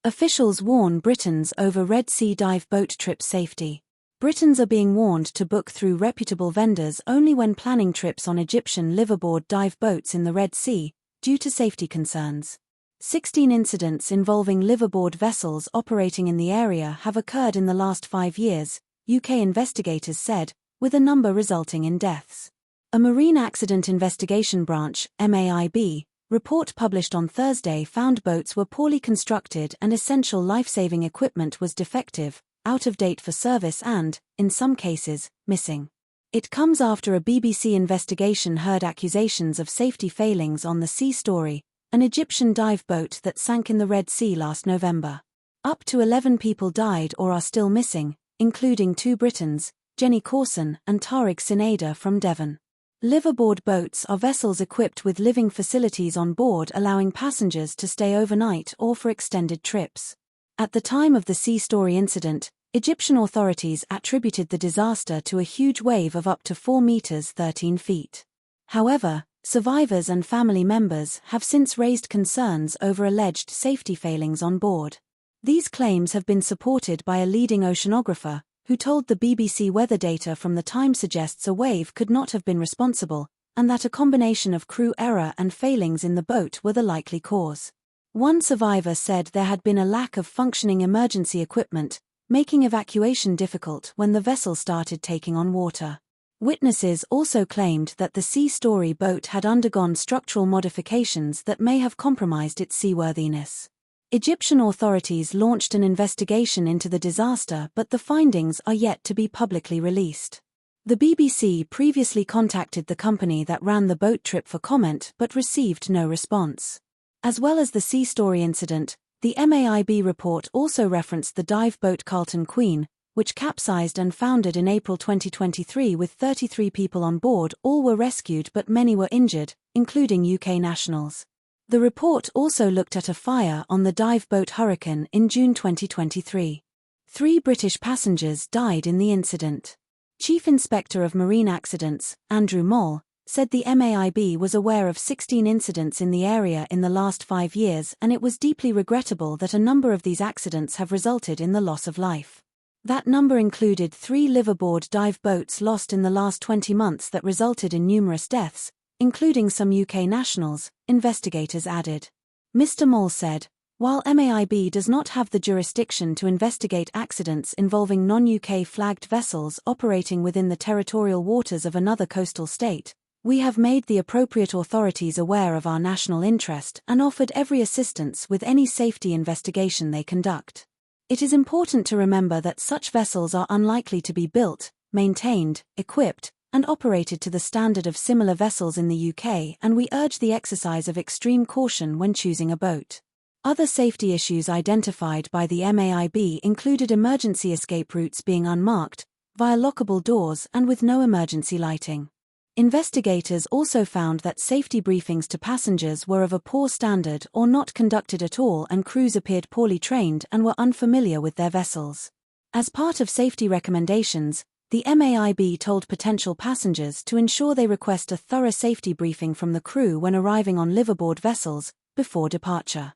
Officials warn Britons over Red Sea dive boat trip safety. Britons are being warned to book through reputable vendors only when planning trips on Egyptian liveaboard dive boats in the Red Sea, due to safety concerns. 16 incidents involving liveaboard vessels operating in the area have occurred in the last 5 years, UK investigators said, with a number resulting in deaths. A Marine Accident Investigation Branch (MAIB) report published on Thursday found boats were poorly constructed and essential life-saving equipment was defective, out of date for service and, in some cases, missing. It comes after a BBC investigation heard accusations of safety failings on the Sea Story, an Egyptian dive boat that sank in the Red Sea last November. Up to 11 people died or are still missing, including 2 Britons, Jenny Corson and Tariq Sinaida from Devon. Liveaboard boats are vessels equipped with living facilities on board allowing passengers to stay overnight or for extended trips. At the time of the Sea Story incident, Egyptian authorities attributed the disaster to a huge wave of up to 4 meters (13 feet). However, survivors and family members have since raised concerns over alleged safety failings on board. These claims have been supported by a leading oceanographer, who told the BBC weather data from the time suggests a wave could not have been responsible, and that a combination of crew error and failings in the boat were the likely cause. One survivor said there had been a lack of functioning emergency equipment, making evacuation difficult when the vessel started taking on water. Witnesses also claimed that the Sea Story boat had undergone structural modifications that may have compromised its seaworthiness. Egyptian authorities launched an investigation into the disaster, but the findings are yet to be publicly released. The BBC previously contacted the company that ran the boat trip for comment but received no response. As well as the Sea Story incident, the MAIB report also referenced the dive boat Carlton Queen, which capsized and foundered in April 2023 with 33 people on board. All were rescued but many were injured, including UK nationals. The report also looked at a fire on the dive boat Hurricane in June 2023. 3 British passengers died in the incident. Chief Inspector of Marine Accidents, Andrew Moll, said the MAIB was aware of 16 incidents in the area in the last 5 years and it was deeply regrettable that a number of these accidents have resulted in the loss of life. That number included 3 liveaboard dive boats lost in the last 20 months that resulted in numerous deaths, including some UK nationals, investigators added. Mr. Moll said, while MAIB does not have the jurisdiction to investigate accidents involving non-UK flagged vessels operating within the territorial waters of another coastal state, we have made the appropriate authorities aware of our national interest and offered every assistance with any safety investigation they conduct. It is important to remember that such vessels are unlikely to be built, maintained, equipped, and operated to the standard of similar vessels in the UK, and we urge the exercise of extreme caution when choosing a boat. Other safety issues identified by the MAIB included emergency escape routes being unmarked, via lockable doors and with no emergency lighting. Investigators also found that safety briefings to passengers were of a poor standard or not conducted at all, and crews appeared poorly trained and were unfamiliar with their vessels. As part of safety recommendations, the MAIB told potential passengers to ensure they request a thorough safety briefing from the crew when arriving on liveaboard vessels, before departure.